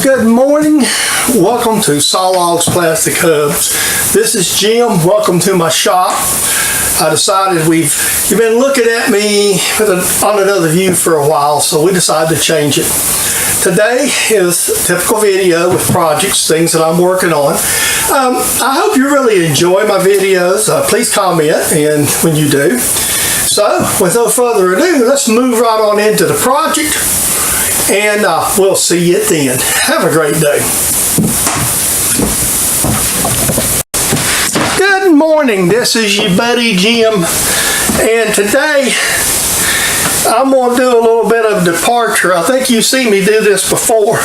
Good morning. Welcome to Sawlogs Plastic Hubs. This is Jim. Welcome to my shop. I decided you've been looking at me on another view for a while, so we decided to change it. Today is a typical video with projects, things that I'm working on. I hope you really enjoy my videos. Please comment and when you do. So, with no further ado, let's move right on into the project, and we'll see you at the end. Have a great day. Good morning, this is your buddy Jim, and today I'm going to do a little bit of departure. I think you've seen me do this before.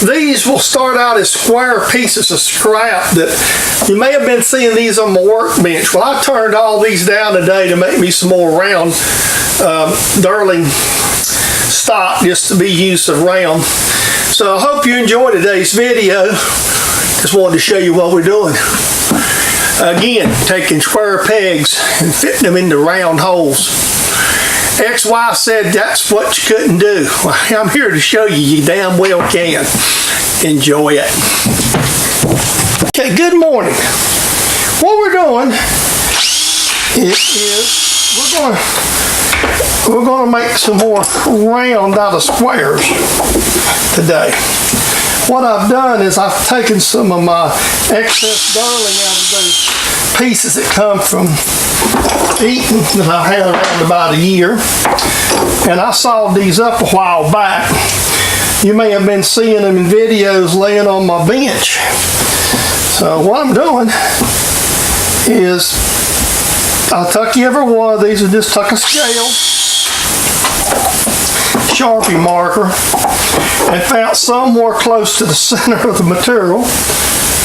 These will start out as square pieces of scrap that you may have been seeing these on my workbench. Well, I turned all these down today to make me some more round Delrin stock just to be used around. So I hope you enjoy today's video. Just wanted to show you what we're doing. Again, taking square pegs and fitting them into round holes. XY said that's what you couldn't do. Well, I'm here to show you, you damn well can. Enjoy it. Okay, good morning. What we're doing is we're going to make some more round out of squares today. What I've done is I've taken some of my excess Delrin out of those pieces that come from eating that I had around about a year, and I sawed these up a while back. You may have been seeing them in videos laying on my bench. So what I'm doing is I'll tuck every one of these and just tuck a scale, Sharpie marker, and found somewhere close to the center of the material.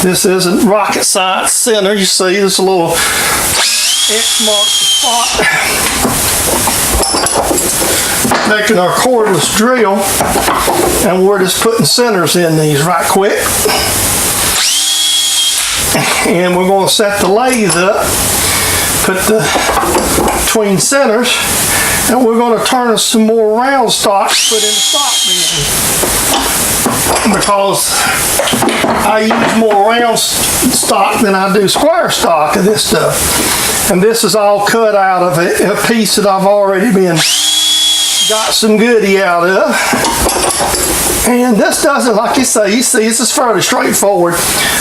This isn't rocket science center. You see this little X marks the spot. Taking our cordless drill, and we're just putting centers in these right quick. And we're going to set the lathe up, put the between centers, and we're going to turn some more round stock to put in the stock bin, because I use more round stock than I do square stock of this stuff. And this is all cut out of a piece that I've already got some goodie out of. And this doesn't, like you see this is fairly straightforward.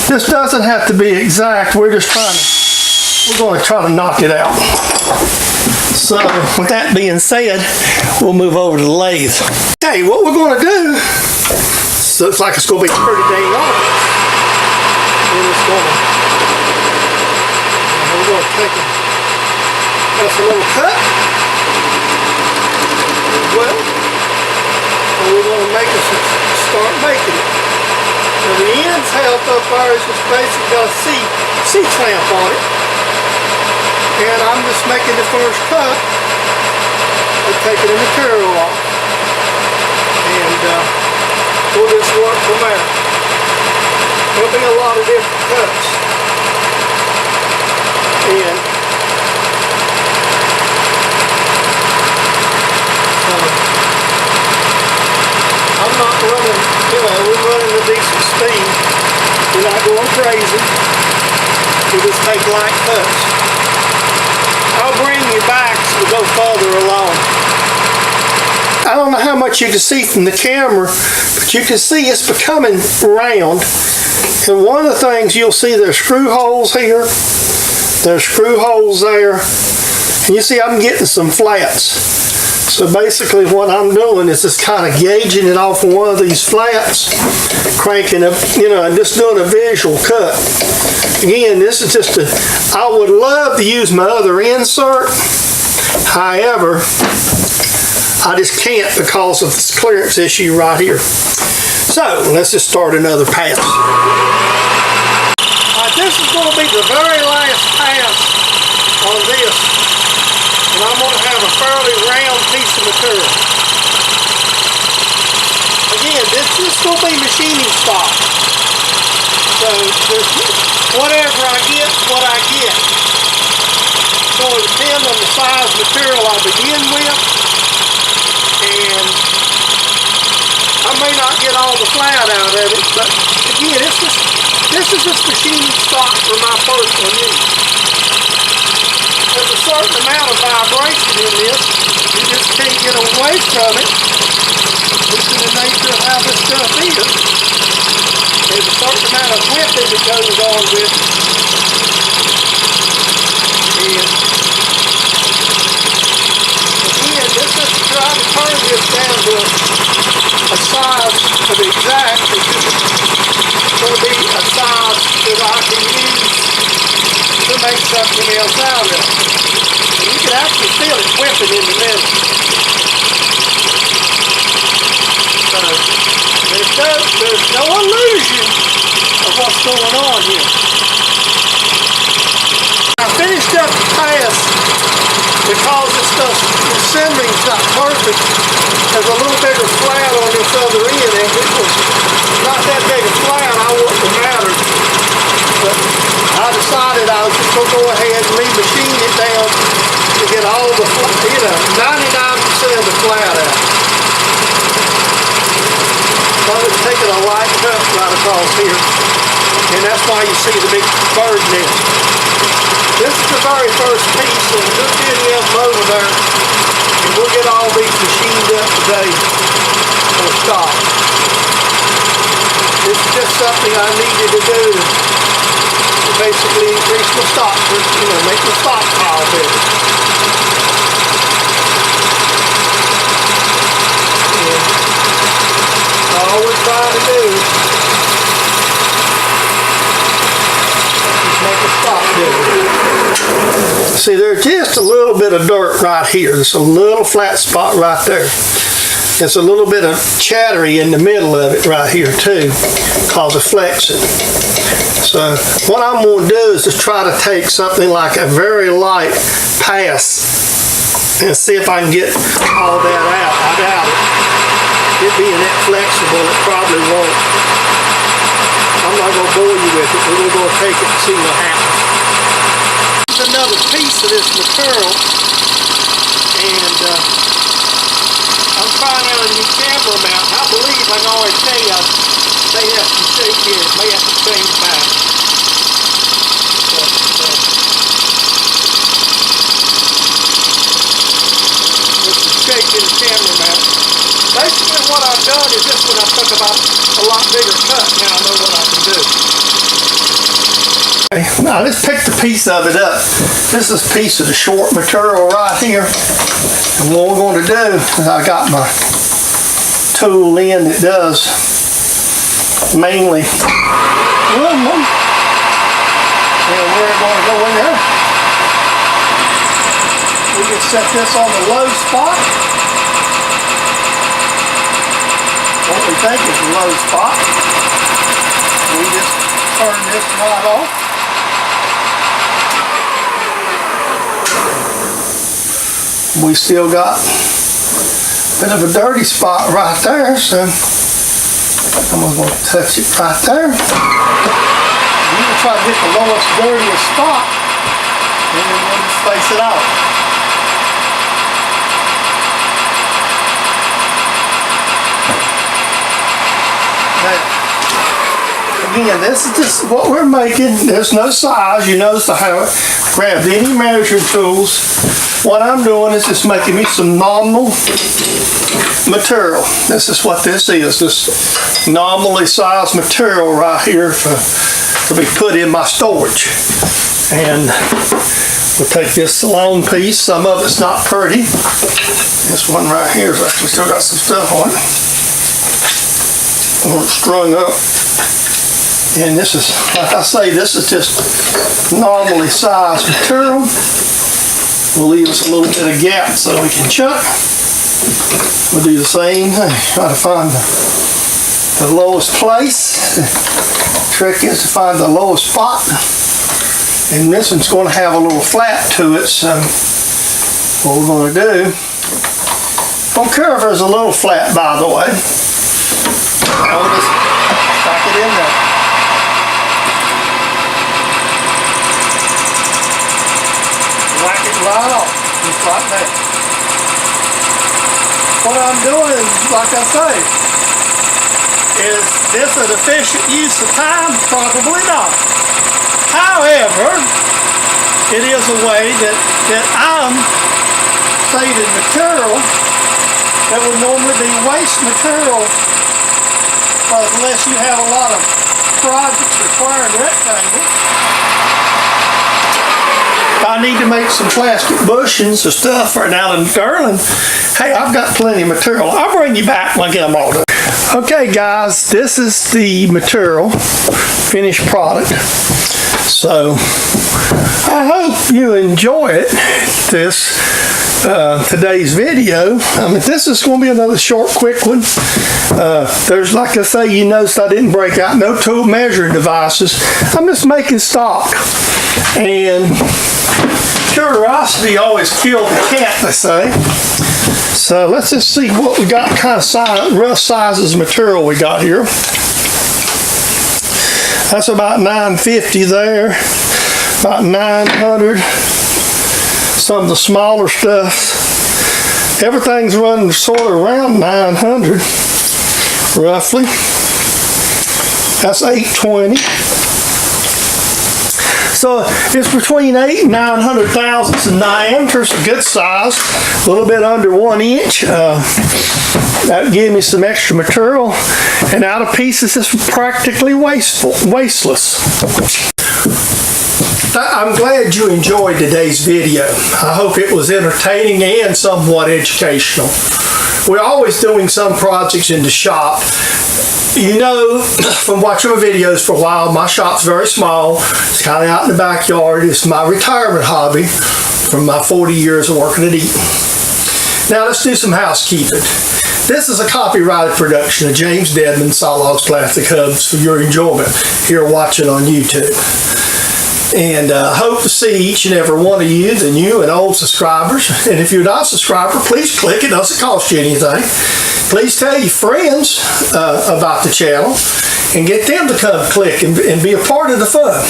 This doesn't have to be exact. We're going to try to knock it out. So with that being said, we'll move over to the lathe. Okay, what we're going to do, so looks like it's going to be pretty dang obvious. We're going to take that's a little cut as well, and we're going to make us start making it. Now the ends held up there is just basically got a C-clamp on it. And I'm just making the first cut and taking the material off. And we'll just work from there. There'll be a lot of different cuts. And I'm not running, we're running a decent speed. We're not going crazy. We just take light cuts. I'll bring you back as we go further along. I don't know how much you can see from the camera, but you can see it's becoming round. And one of the things you'll see, there's screw holes here, there's screw holes there, and you see I'm getting some flats. So basically what I'm doing is just kind of gauging it off of one of these flats, cranking up, and just doing a visual cut. Again, this is just I would love to use my other insert. However, I just can't because of this clearance issue right here. So let's just start another pass. This is going to be the very last pass on this. And I'm going to have a fairly round piece of material. Again, this is going to be machining stock. So whatever I get, what I get. So it depends on the size of material I begin with. And I may not get all the flat out of it, but again, this is just machine stock for my personal use. There's a certain amount of vibration in this. You just can't get away from it. This is the nature of how this stuff is. There's a certain amount of whipping that goes on with it. And again, this is to try to turn this down to a size to be exact. It's going to be a size that I can use to make something else out of it. And you can actually feel it whipping in the middle. So there's no illusion of what's going on here. I finished up the pass because this stuff's assembling's not perfect. There's a little bigger flat on this other end, and if it was not that big a flat, I wouldn't have mattered. But I decided I was just going to go ahead and machine it down to get all the, 99% of the flat out. So I was taking a light cut right across here, and that's why you see the big bird nest. This is the very first piece, so just getting them over there, and we'll get all these machined up today for stock. This is just something I needed to do to basically increase my stock, make the stock pile bigger. And all we're trying to do is make the stock bigger. See, there's just a little bit of dirt right here. There's a little flat spot right there. There's a little bit of chattery in the middle of it right here too, because of flexing. So what I'm going to do is just try to take something like a very light pass and see if I can get all that out. I doubt it. It being that flexible, it probably won't. I'm not going to bore you with it, but we're going to take it and see what happens. This is another piece of this material, and I'm trying out a new camera mount. I believe I can already tell you they have some shape here. It may have to change back. But, there's some shape in the camera mount. Basically what I've done is this one I took about a lot bigger cut. Now I know what I can do. Okay, now let's pick the piece of it up. This is a piece of the short material right here. And what we're going to do is I got my tool in that does mainly aluminum. And we're going to go in there. We can set this on the low spot. What we think is the low spot. We just turn this right off. We still got a bit of a dirty spot right there, so I'm going to touch it right there. I'm going to try to get the lowest, dirtiest spot, and then we'll just face it out. Now, again, this is just what we're making. There's no size. You notice I haven't grabbed any measuring tools. What I'm doing is just making me some nominal material. This is what this is. This nominally sized material right here to be put in my storage. And we'll take this long piece. Some of it's not pretty. This one right here is actually still got some stuff on it. Or it's strung up. And this is, like I say, this is just nominally sized material. We'll leave us a little bit of gap so we can chuck. We'll do the same thing. Try to find the lowest place. The trick is to find the lowest spot. And this one's going to have a little flat to it, so what we're going to do, don't care if there's a little flat, by the way. I'll just stack it in there. Whack it right off, just like that. What I'm doing is, like I say, Is this an efficient use of time? Probably not. However, it is a way that I'm saving material that would normally be waste material, unless you have a lot of projects requiring rectangle. If I need to make some plastic bushings or stuff right now in Delrin, hey, I've got plenty of material. I'll bring you back when I get them all done. Okay guys, this is the material, finished product. So I hope you enjoy it, today's video. I mean, this is going to be another short, quick one. There's, like I say, you notice I didn't break out no tool measuring devices. I'm just making stock. And curiosity always killed the cat, they say. So let's just see what we got, kind of rough sizes of material we got here. That's about 950 there, about 900. Some of the smaller stuff, everything's running sort of around 900, roughly. That's 820. So it's between 8 and 900 thousandths in diameter. It's a good size, a little bit under 1 inch. That gave me some extra material, and out of pieces it's practically wasteless. I'm glad you enjoyed today's video. I hope it was entertaining and somewhat educational. We're always doing some projects in the shop. You know, from watching my videos for a while, my shop's very small. It's kind of out in the backyard. It's my retirement hobby from my 40 years of working at Eaton. Now let's do some housekeeping. This is a copyrighted production of James Dedman, Sawlogs Plastic Hubs, for your enjoyment here watching on YouTube. And hope to see each and every one of you, the new and old subscribers. And if you're not a subscriber, please click. It doesn't cost you anything. Please tell your friends about the channel and get them to come click and be a part of the fun.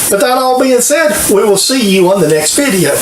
But that all being said, we will see you on the next video.